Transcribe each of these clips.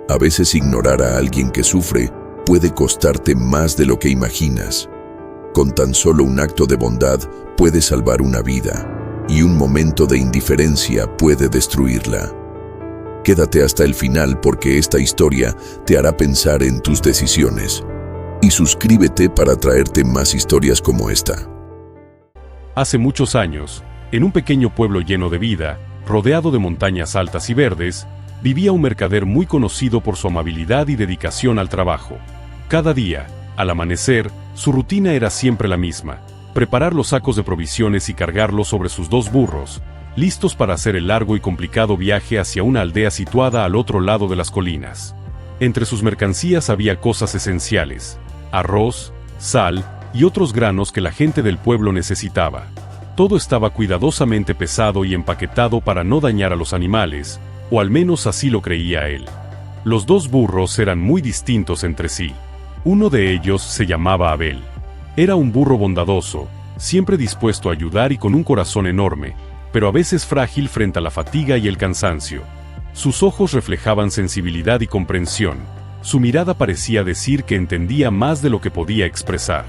A veces ignorar a alguien que sufre puede costarte más de lo que imaginas. Con tan solo un acto de bondad puede salvar una vida, y un momento de indiferencia puede destruirla. Quédate hasta el final porque esta historia te hará pensar en tus decisiones. Y suscríbete para traerte más historias como esta. Hace muchos años, en un pequeño pueblo lleno de vida, rodeado de montañas altas y verdes, vivía un mercader muy conocido por su amabilidad y dedicación al trabajo. Cada día, al amanecer, su rutina era siempre la misma: preparar los sacos de provisiones y cargarlos sobre sus 2 burros, listos para hacer el largo y complicado viaje hacia una aldea situada al otro lado de las colinas. Entre sus mercancías había cosas esenciales: arroz, sal y otros granos que la gente del pueblo necesitaba. Todo estaba cuidadosamente pesado y empaquetado para no dañar a los animales, o al menos así lo creía él. Los 2 burros eran muy distintos entre sí. Uno de ellos se llamaba Abel. Era un burro bondadoso, siempre dispuesto a ayudar y con un corazón enorme, pero a veces frágil frente a la fatiga y el cansancio. Sus ojos reflejaban sensibilidad y comprensión. Su mirada parecía decir que entendía más de lo que podía expresar.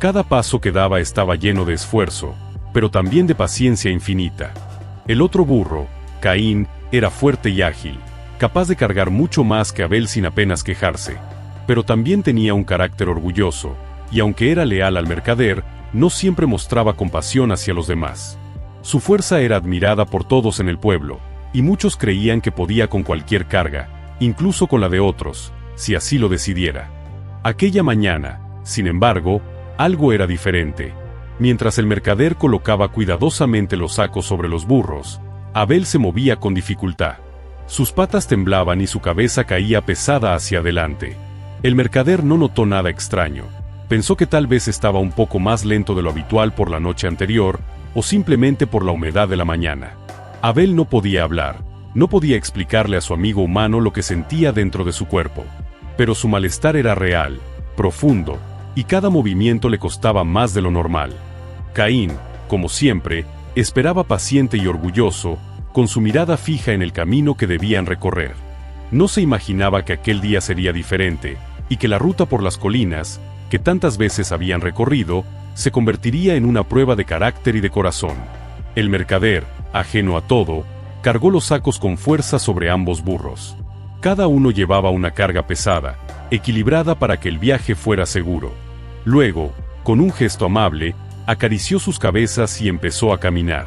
Cada paso que daba estaba lleno de esfuerzo, pero también de paciencia infinita. El otro burro, Caín, era fuerte y ágil, capaz de cargar mucho más que Abel sin apenas quejarse. Pero también tenía un carácter orgulloso, y aunque era leal al mercader, no siempre mostraba compasión hacia los demás. Su fuerza era admirada por todos en el pueblo, y muchos creían que podía con cualquier carga, incluso con la de otros, si así lo decidiera. Aquella mañana, sin embargo, algo era diferente. Mientras el mercader colocaba cuidadosamente los sacos sobre los burros, Abel se movía con dificultad. Sus patas temblaban y su cabeza caía pesada hacia adelante. El mercader no notó nada extraño. Pensó que tal vez estaba un poco más lento de lo habitual por la noche anterior, o simplemente por la humedad de la mañana. Abel no podía hablar, no podía explicarle a su amigo humano lo que sentía dentro de su cuerpo. Pero su malestar era real, profundo, y cada movimiento le costaba más de lo normal. Caín, como siempre, esperaba paciente y orgulloso, con su mirada fija en el camino que debían recorrer. No se imaginaba que aquel día sería diferente, y que la ruta por las colinas, que tantas veces habían recorrido, se convertiría en una prueba de carácter y de corazón. El mercader, ajeno a todo, cargó los sacos con fuerza sobre ambos burros. Cada uno llevaba una carga pesada, equilibrada para que el viaje fuera seguro. Luego, con un gesto amable, acarició sus cabezas y empezó a caminar.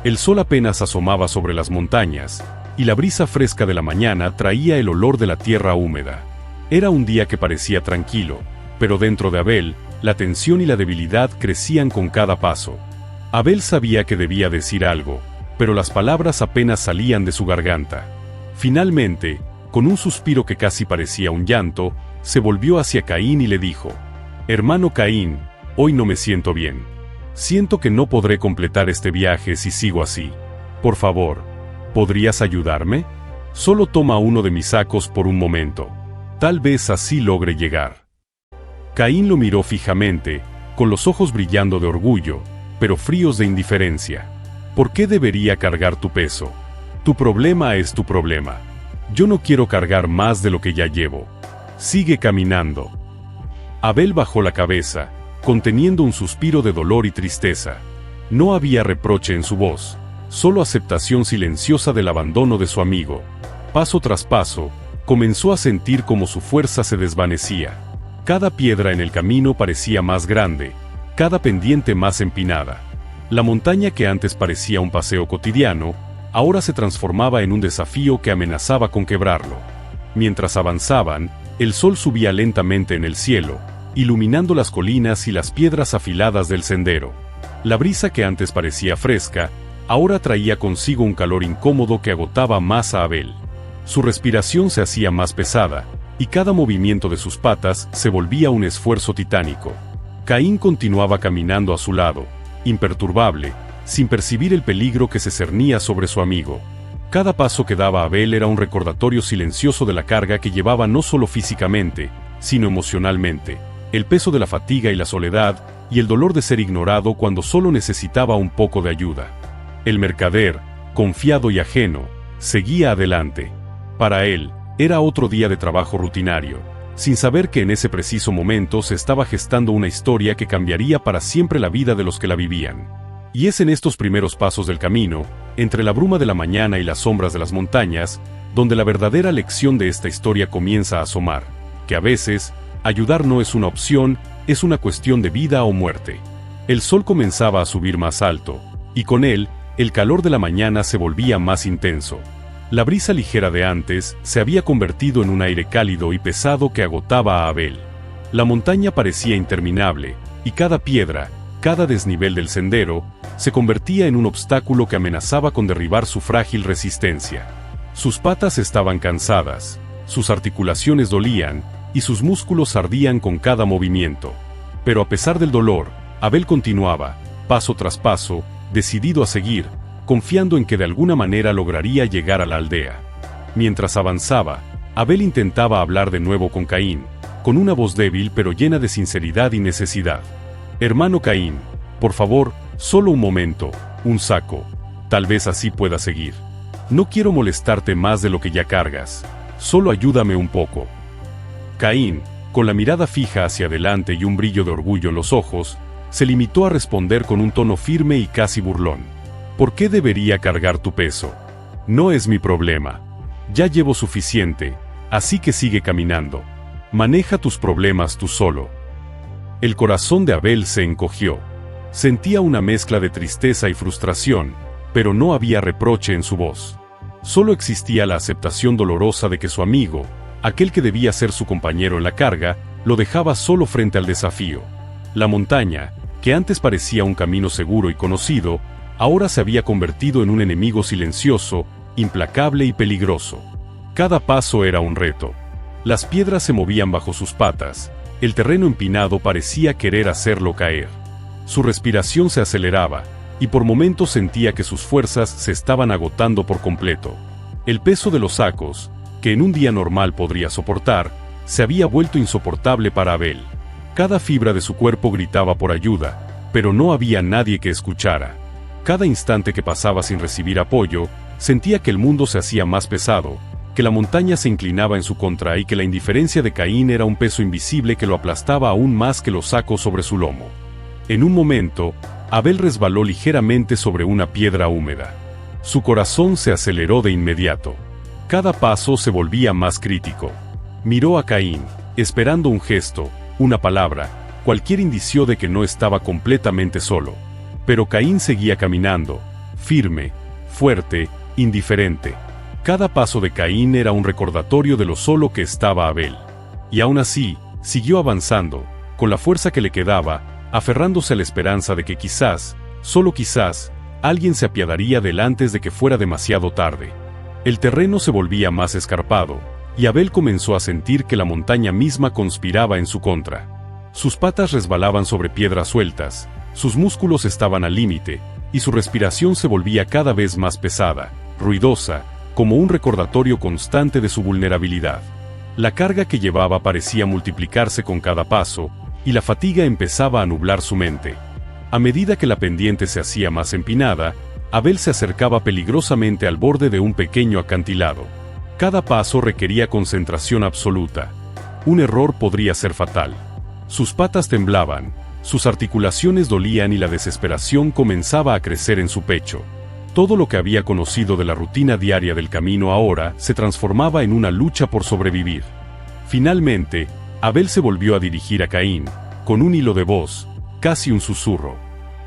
El sol apenas asomaba sobre las montañas, y la brisa fresca de la mañana traía el olor de la tierra húmeda. Era un día que parecía tranquilo, pero dentro de Abel, la tensión y la debilidad crecían con cada paso. Abel sabía que debía decir algo, pero las palabras apenas salían de su garganta. Finalmente, con un suspiro que casi parecía un llanto, se volvió hacia Caín y le dijo: «Hermano Caín, hoy no me siento bien. Siento que no podré completar este viaje si sigo así. Por favor, ¿podrías ayudarme? Solo toma uno de mis sacos por un momento. Tal vez así logre llegar». Caín lo miró fijamente, con los ojos brillando de orgullo, pero fríos de indiferencia. «¿Por qué debería cargar tu peso? Tu problema es tu problema. Yo no quiero cargar más de lo que ya llevo. Sigue caminando». Abel bajó la cabeza, conteniendo un suspiro de dolor y tristeza. No había reproche en su voz, solo aceptación silenciosa del abandono de su amigo. Paso tras paso, comenzó a sentir como su fuerza se desvanecía. Cada piedra en el camino parecía más grande, cada pendiente más empinada. La montaña que antes parecía un paseo cotidiano, ahora se transformaba en un desafío que amenazaba con quebrarlo. Mientras avanzaban, el sol subía lentamente en el cielo, iluminando las colinas y las piedras afiladas del sendero. La brisa que antes parecía fresca, ahora traía consigo un calor incómodo que agotaba más a Abel. Su respiración se hacía más pesada, y cada movimiento de sus patas se volvía un esfuerzo titánico. Caín continuaba caminando a su lado, imperturbable, sin percibir el peligro que se cernía sobre su amigo. Cada paso que daba Abel era un recordatorio silencioso de la carga que llevaba no solo físicamente, sino emocionalmente, el peso de la fatiga y la soledad, y el dolor de ser ignorado cuando solo necesitaba un poco de ayuda. El mercader, confiado y ajeno, seguía adelante. Para él, Era otro día de trabajo rutinario, sin saber que en ese preciso momento se estaba gestando una historia que cambiaría para siempre la vida de los que la vivían. Y es en estos primeros pasos del camino, entre la bruma de la mañana y las sombras de las montañas, donde la verdadera lección de esta historia comienza a asomar, que a veces, ayudar no es una opción, es una cuestión de vida o muerte. El sol comenzaba a subir más alto, y con él, el calor de la mañana se volvía más intenso. La brisa ligera de antes se había convertido en un aire cálido y pesado que agotaba a Abel. La montaña parecía interminable, y cada piedra, cada desnivel del sendero, se convertía en un obstáculo que amenazaba con derribar su frágil resistencia. Sus patas estaban cansadas, sus articulaciones dolían, y sus músculos ardían con cada movimiento. Pero a pesar del dolor, Abel continuaba, paso tras paso, decidido a seguir, confiando en que de alguna manera lograría llegar a la aldea. Mientras avanzaba, Abel intentaba hablar de nuevo con Caín, con una voz débil pero llena de sinceridad y necesidad. «Hermano Caín, por favor, solo un momento, un saco. Tal vez así pueda seguir. No quiero molestarte más de lo que ya cargas. Solo ayúdame un poco». Caín, con la mirada fija hacia adelante y un brillo de orgullo en los ojos, se limitó a responder con un tono firme y casi burlón. «¿Por qué debería cargar tu peso? No es mi problema. Ya llevo suficiente, así que sigue caminando. Maneja tus problemas tú solo». El corazón de Abel se encogió. Sentía una mezcla de tristeza y frustración, pero no había reproche en su voz. Solo existía la aceptación dolorosa de que su amigo, aquel que debía ser su compañero en la carga, lo dejaba solo frente al desafío. La montaña, que antes parecía un camino seguro y conocido, ahora se había convertido en un enemigo silencioso, implacable y peligroso. Cada paso era un reto. Las piedras se movían bajo sus patas, el terreno empinado parecía querer hacerlo caer. Su respiración se aceleraba, y por momentos sentía que sus fuerzas se estaban agotando por completo. El peso de los sacos, que en un día normal podría soportar, se había vuelto insoportable para Abel. Cada fibra de su cuerpo gritaba por ayuda, pero no había nadie que escuchara. Cada instante que pasaba sin recibir apoyo, sentía que el mundo se hacía más pesado, que la montaña se inclinaba en su contra y que la indiferencia de Caín era un peso invisible que lo aplastaba aún más que los sacos sobre su lomo. En un momento, Abel resbaló ligeramente sobre una piedra húmeda. Su corazón se aceleró de inmediato. Cada paso se volvía más crítico. Miró a Caín, esperando un gesto, una palabra, cualquier indicio de que no estaba completamente solo. Pero Caín seguía caminando, firme, fuerte, indiferente. Cada paso de Caín era un recordatorio de lo solo que estaba Abel. Y aún así, siguió avanzando, con la fuerza que le quedaba, aferrándose a la esperanza de que quizás, solo quizás, alguien se apiadaría de él antes de que fuera demasiado tarde. El terreno se volvía más escarpado, y Abel comenzó a sentir que la montaña misma conspiraba en su contra. Sus patas resbalaban sobre piedras sueltas, sus músculos estaban al límite, y su respiración se volvía cada vez más pesada, ruidosa, como un recordatorio constante de su vulnerabilidad. La carga que llevaba parecía multiplicarse con cada paso, y la fatiga empezaba a nublar su mente. A medida que la pendiente se hacía más empinada, Abel se acercaba peligrosamente al borde de un pequeño acantilado. Cada paso requería concentración absoluta. Un error podría ser fatal. Sus patas temblaban, sus articulaciones dolían y la desesperación comenzaba a crecer en su pecho. Todo lo que había conocido de la rutina diaria del camino ahora se transformaba en una lucha por sobrevivir. Finalmente, Abel se volvió a dirigir a Caín, con un hilo de voz, casi un susurro.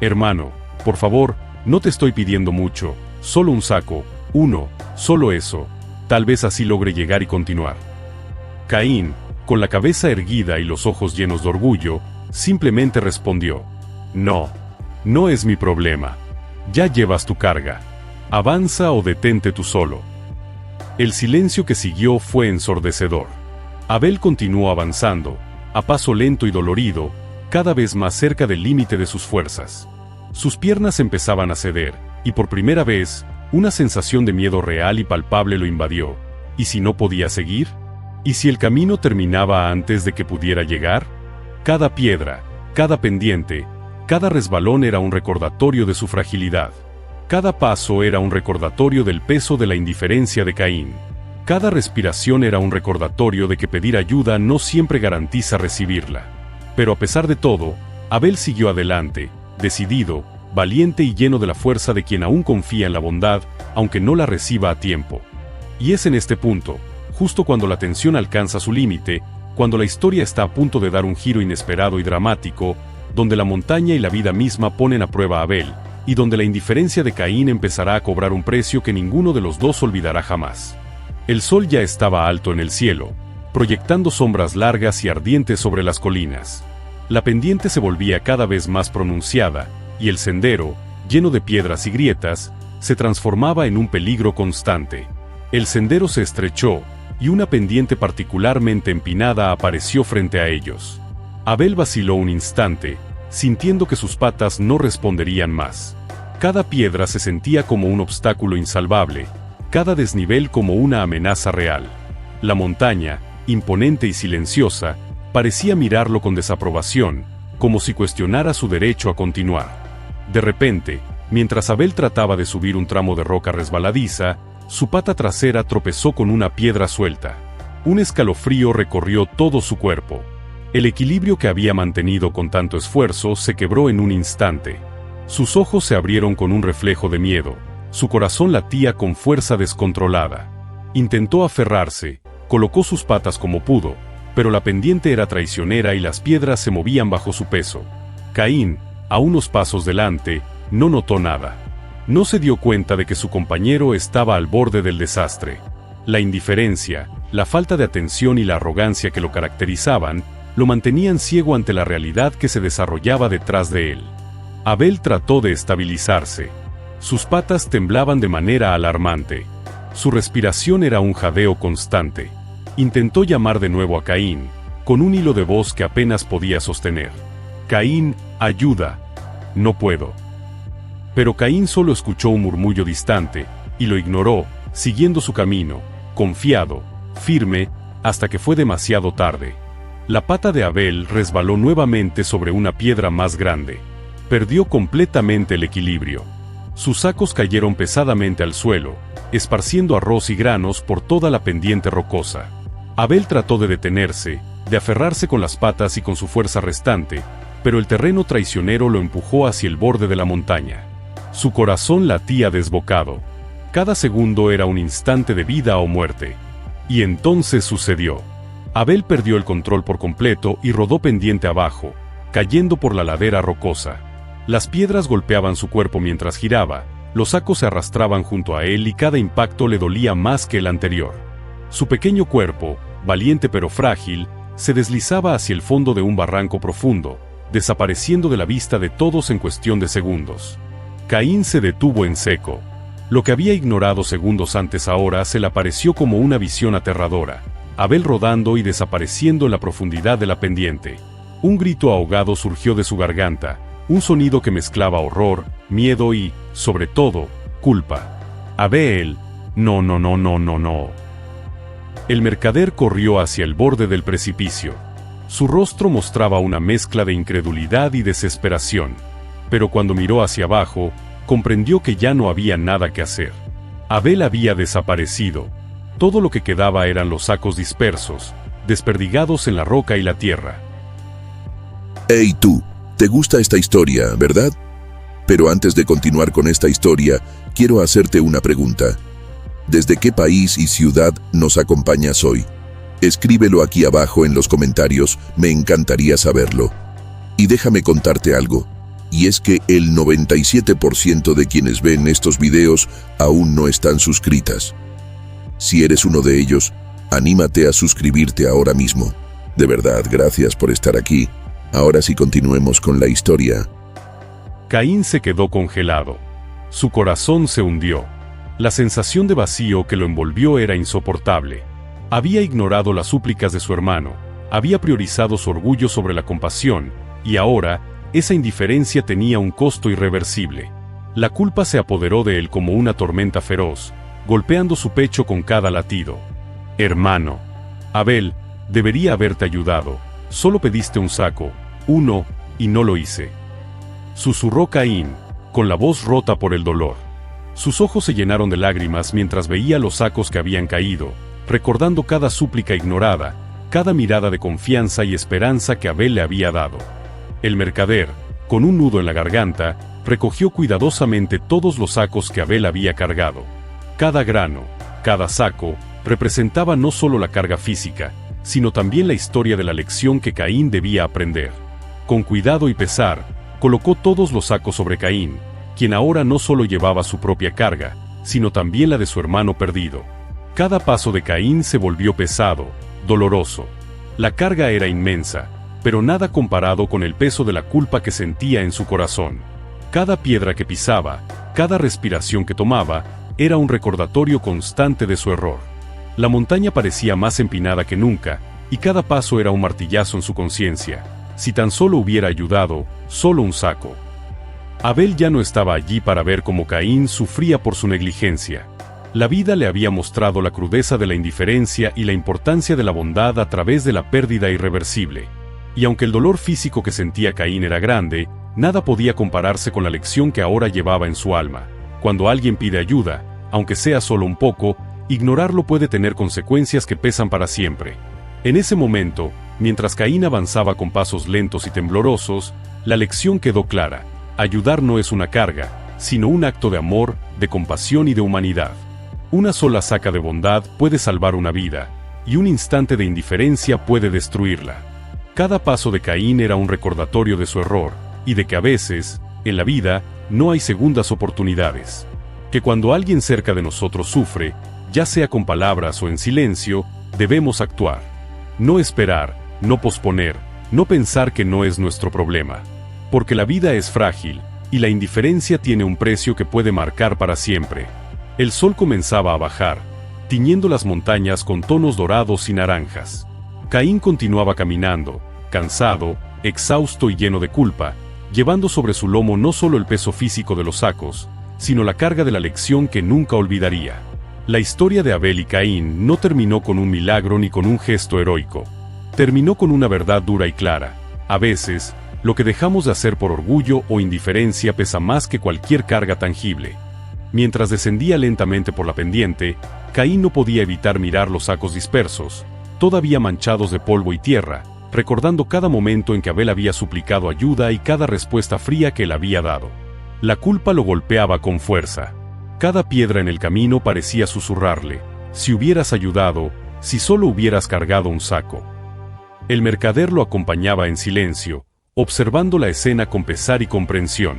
«Hermano, por favor, no te estoy pidiendo mucho, solo un saco, uno, solo eso. Tal vez así logre llegar y continuar». Caín, con la cabeza erguida y los ojos llenos de orgullo, simplemente respondió: «No, no es mi problema. Ya llevas tu carga. Avanza o detente tú solo». El silencio que siguió fue ensordecedor. Abel continuó avanzando, a paso lento y dolorido, cada vez más cerca del límite de sus fuerzas. Sus piernas empezaban a ceder, y por primera vez, una sensación de miedo real y palpable lo invadió. ¿Y si no podía seguir? ¿Y si el camino terminaba antes de que pudiera llegar? Cada piedra, cada pendiente, cada resbalón era un recordatorio de su fragilidad. Cada paso era un recordatorio del peso de la indiferencia de Caín. Cada respiración era un recordatorio de que pedir ayuda no siempre garantiza recibirla. Pero a pesar de todo, Abel siguió adelante, decidido, valiente y lleno de la fuerza de quien aún confía en la bondad, aunque no la reciba a tiempo. Y es en este punto, justo cuando la tensión alcanza su límite, cuando la historia está a punto de dar un giro inesperado y dramático, donde la montaña y la vida misma ponen a prueba a Abel, y donde la indiferencia de Caín empezará a cobrar un precio que ninguno de los dos olvidará jamás. El sol ya estaba alto en el cielo, proyectando sombras largas y ardientes sobre las colinas. La pendiente se volvía cada vez más pronunciada, y el sendero, lleno de piedras y grietas, se transformaba en un peligro constante. El sendero se estrechó, y una pendiente particularmente empinada apareció frente a ellos. Abel vaciló un instante, sintiendo que sus patas no responderían más. Cada piedra se sentía como un obstáculo insalvable, cada desnivel como una amenaza real. La montaña, imponente y silenciosa, parecía mirarlo con desaprobación, como si cuestionara su derecho a continuar. De repente, mientras Abel trataba de subir un tramo de roca resbaladiza, su pata trasera tropezó con una piedra suelta. Un escalofrío recorrió todo su cuerpo. El equilibrio que había mantenido con tanto esfuerzo se quebró en un instante. Sus ojos se abrieron con un reflejo de miedo. Su corazón latía con fuerza descontrolada. Intentó aferrarse, colocó sus patas como pudo, pero la pendiente era traicionera y las piedras se movían bajo su peso. Caín, a unos pasos delante, no notó nada. No se dio cuenta de que su compañero estaba al borde del desastre. La indiferencia, la falta de atención y la arrogancia que lo caracterizaban, lo mantenían ciego ante la realidad que se desarrollaba detrás de él. Abel trató de estabilizarse. Sus patas temblaban de manera alarmante. Su respiración era un jadeo constante. Intentó llamar de nuevo a Caín, con un hilo de voz que apenas podía sostener. Caín, ayuda. No puedo. Pero Caín solo escuchó un murmullo distante, y lo ignoró, siguiendo su camino, confiado, firme, hasta que fue demasiado tarde. La pata de Abel resbaló nuevamente sobre una piedra más grande. Perdió completamente el equilibrio. Sus sacos cayeron pesadamente al suelo, esparciendo arroz y granos por toda la pendiente rocosa. Abel trató de detenerse, de aferrarse con las patas y con su fuerza restante, pero el terreno traicionero lo empujó hacia el borde de la montaña. Su corazón latía desbocado. Cada segundo era un instante de vida o muerte. Y entonces sucedió. Abel perdió el control por completo y rodó pendiente abajo, cayendo por la ladera rocosa. Las piedras golpeaban su cuerpo mientras giraba, los sacos se arrastraban junto a él y cada impacto le dolía más que el anterior. Su pequeño cuerpo, valiente pero frágil, se deslizaba hacia el fondo de un barranco profundo, desapareciendo de la vista de todos en cuestión de segundos. Caín se detuvo en seco. Lo que había ignorado segundos antes ahora se le apareció como una visión aterradora. Abel rodando y desapareciendo en la profundidad de la pendiente. Un grito ahogado surgió de su garganta, un sonido que mezclaba horror, miedo y, sobre todo, culpa. Abel, no. El mercader corrió hacia el borde del precipicio. Su rostro mostraba una mezcla de incredulidad y desesperación. Pero cuando miró hacia abajo, comprendió que ya no había nada que hacer. Abel había desaparecido. Todo lo que quedaba eran los sacos dispersos, desperdigados en la roca y la tierra. Hey tú, ¿te gusta esta historia, verdad? Pero antes de continuar con esta historia, quiero hacerte una pregunta. ¿Desde qué país y ciudad nos acompañas hoy? Escríbelo aquí abajo en los comentarios, me encantaría saberlo. Y déjame contarte algo, y es que el 97% de quienes ven estos videos aún no están suscritas. Si eres uno de ellos, anímate a suscribirte ahora mismo. De verdad, gracias por estar aquí. Ahora sí continuemos con la historia. Caín se quedó congelado. Su corazón se hundió. La sensación de vacío que lo envolvió era insoportable. Había ignorado las súplicas de su hermano, había priorizado su orgullo sobre la compasión, y ahora, esa indiferencia tenía un costo irreversible. La culpa se apoderó de él como una tormenta feroz, golpeando su pecho con cada latido. Hermano, Abel, debería haberte ayudado. Solo pediste un saco, uno, y no lo hice. Susurró Caín, con la voz rota por el dolor. Sus ojos se llenaron de lágrimas mientras veía los sacos que habían caído, recordando cada súplica ignorada, cada mirada de confianza y esperanza que Abel le había dado. El mercader, con un nudo en la garganta, recogió cuidadosamente todos los sacos que Abel había cargado. Cada grano, cada saco, representaba no solo la carga física, sino también la historia de la lección que Caín debía aprender. Con cuidado y pesar, colocó todos los sacos sobre Caín, quien ahora no solo llevaba su propia carga, sino también la de su hermano perdido. Cada paso de Caín se volvió pesado, doloroso. La carga era inmensa, pero nada comparado con el peso de la culpa que sentía en su corazón. Cada piedra que pisaba, cada respiración que tomaba, era un recordatorio constante de su error. La montaña parecía más empinada que nunca, y cada paso era un martillazo en su conciencia. Si tan solo hubiera ayudado, solo un saco. Abel ya no estaba allí para ver cómo Caín sufría por su negligencia. La vida le había mostrado la crudeza de la indiferencia y la importancia de la bondad a través de la pérdida irreversible. Y aunque el dolor físico que sentía Caín era grande, nada podía compararse con la lección que ahora llevaba en su alma. Cuando alguien pide ayuda, aunque sea solo un poco, ignorarlo puede tener consecuencias que pesan para siempre. En ese momento, mientras Caín avanzaba con pasos lentos y temblorosos, la lección quedó clara: ayudar no es una carga, sino un acto de amor, de compasión y de humanidad. Una sola saca de bondad puede salvar una vida, y un instante de indiferencia puede destruirla. Cada paso de Caín era un recordatorio de su error, y de que a veces, en la vida, no hay segundas oportunidades. Que cuando alguien cerca de nosotros sufre, ya sea con palabras o en silencio, debemos actuar. No esperar, no posponer, no pensar que no es nuestro problema. Porque la vida es frágil, y la indiferencia tiene un precio que puede marcar para siempre. El sol comenzaba a bajar, tiñendo las montañas con tonos dorados y naranjas. Caín continuaba caminando, cansado, exhausto y lleno de culpa, llevando sobre su lomo no solo el peso físico de los sacos, sino la carga de la lección que nunca olvidaría. La historia de Abel y Caín no terminó con un milagro ni con un gesto heroico. Terminó con una verdad dura y clara: a veces, lo que dejamos de hacer por orgullo o indiferencia pesa más que cualquier carga tangible. Mientras descendía lentamente por la pendiente, Caín no podía evitar mirar los sacos dispersos, todavía manchados de polvo y tierra, recordando cada momento en que Abel había suplicado ayuda y cada respuesta fría que él había dado. La culpa lo golpeaba con fuerza. Cada piedra en el camino parecía susurrarle: si hubieras ayudado, si solo hubieras cargado un saco. El mercader lo acompañaba en silencio, observando la escena con pesar y comprensión.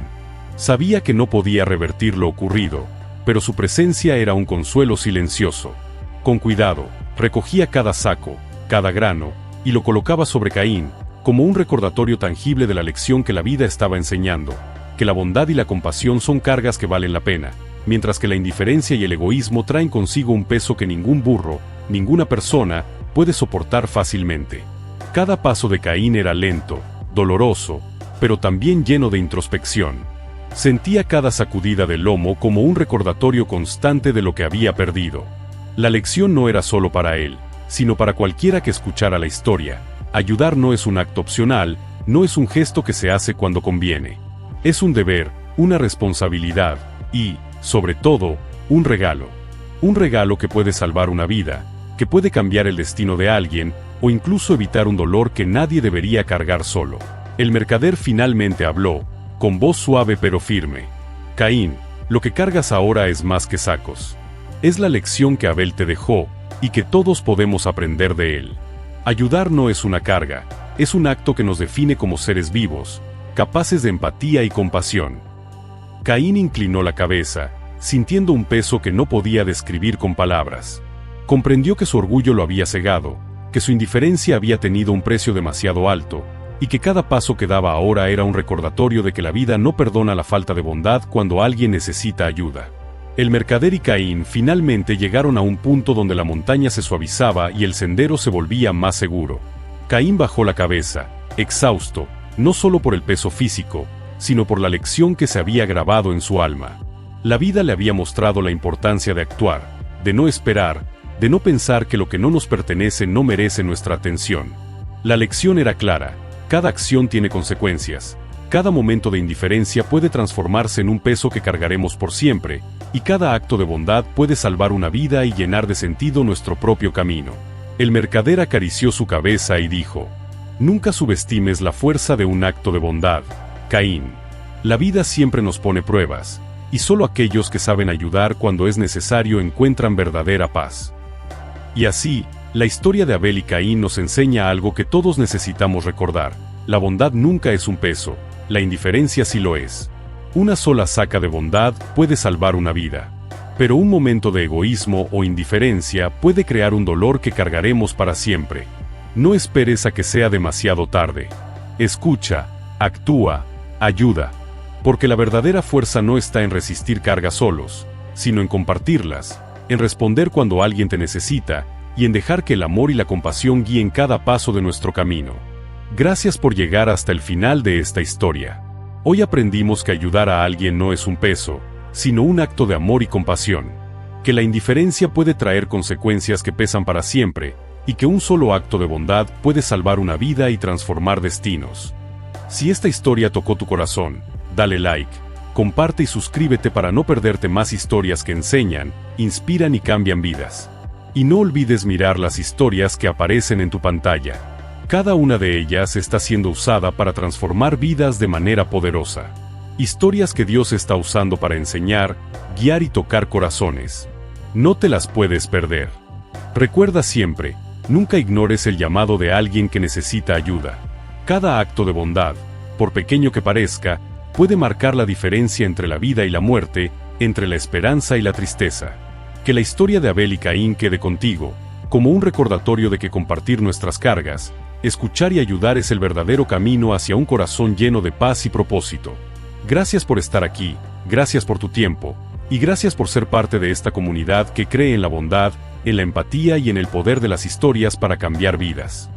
Sabía que no podía revertir lo ocurrido, pero su presencia era un consuelo silencioso. Con cuidado, recogía cada saco, cada grano, y lo colocaba sobre Caín, como un recordatorio tangible de la lección que la vida estaba enseñando: que la bondad y la compasión son cargas que valen la pena, mientras que la indiferencia y el egoísmo traen consigo un peso que ningún burro, ninguna persona, puede soportar fácilmente. Cada paso de Caín era lento, doloroso, pero también lleno de introspección. Sentía cada sacudida del lomo como un recordatorio constante de lo que había perdido. La lección no era solo para él, sino para cualquiera que escuchara la historia. Ayudar no es un acto opcional, no es un gesto que se hace cuando conviene. Es un deber, una responsabilidad y, sobre todo, un regalo. Un regalo que puede salvar una vida, que puede cambiar el destino de alguien, o incluso evitar un dolor que nadie debería cargar solo. El mercader finalmente habló, con voz suave pero firme: Caín, lo que cargas ahora es más que sacos. Es la lección que Abel te dejó, y que todos podemos aprender de él. Ayudar no es una carga, es un acto que nos define como seres vivos, capaces de empatía y compasión. Caín inclinó la cabeza, sintiendo un peso que no podía describir con palabras. Comprendió que su orgullo lo había cegado, que su indiferencia había tenido un precio demasiado alto, y que cada paso que daba ahora era un recordatorio de que la vida no perdona la falta de bondad cuando alguien necesita ayuda. El mercader y Caín finalmente llegaron a un punto donde la montaña se suavizaba y el sendero se volvía más seguro. Caín bajó la cabeza, exhausto, no solo por el peso físico, sino por la lección que se había grabado en su alma. La vida le había mostrado la importancia de actuar, de no esperar, de no pensar que lo que no nos pertenece no merece nuestra atención. La lección era clara: cada acción tiene consecuencias, cada momento de indiferencia puede transformarse en un peso que cargaremos por siempre, y cada acto de bondad puede salvar una vida y llenar de sentido nuestro propio camino. El mercader acarició su cabeza y dijo: «Nunca subestimes la fuerza de un acto de bondad, Caín. La vida siempre nos pone pruebas, y solo aquellos que saben ayudar cuando es necesario encuentran verdadera paz». Y así, la historia de Abel y Caín nos enseña algo que todos necesitamos recordar: la bondad nunca es un peso, la indiferencia sí lo es. Una sola saca de bondad puede salvar una vida, pero un momento de egoísmo o indiferencia puede crear un dolor que cargaremos para siempre. No esperes a que sea demasiado tarde. Escucha, actúa, ayuda, porque la verdadera fuerza no está en resistir cargas solos, sino en compartirlas, en responder cuando alguien te necesita, y en dejar que el amor y la compasión guíen cada paso de nuestro camino. Gracias por llegar hasta el final de esta historia. Hoy aprendimos que ayudar a alguien no es un peso, sino un acto de amor y compasión, que la indiferencia puede traer consecuencias que pesan para siempre, y que un solo acto de bondad puede salvar una vida y transformar destinos. Si esta historia tocó tu corazón, dale like, comparte y suscríbete para no perderte más historias que enseñan, inspiran y cambian vidas. Y no olvides mirar las historias que aparecen en tu pantalla. Cada una de ellas está siendo usada para transformar vidas de manera poderosa. Historias que Dios está usando para enseñar, guiar y tocar corazones. No te las puedes perder. Recuerda siempre, nunca ignores el llamado de alguien que necesita ayuda. Cada acto de bondad, por pequeño que parezca, puede marcar la diferencia entre la vida y la muerte, entre la esperanza y la tristeza. Que la historia de Abel y Caín quede contigo, como un recordatorio de que compartir nuestras cargas, escuchar y ayudar es el verdadero camino hacia un corazón lleno de paz y propósito. Gracias por estar aquí, gracias por tu tiempo, y gracias por ser parte de esta comunidad que cree en la bondad, en la empatía y en el poder de las historias para cambiar vidas.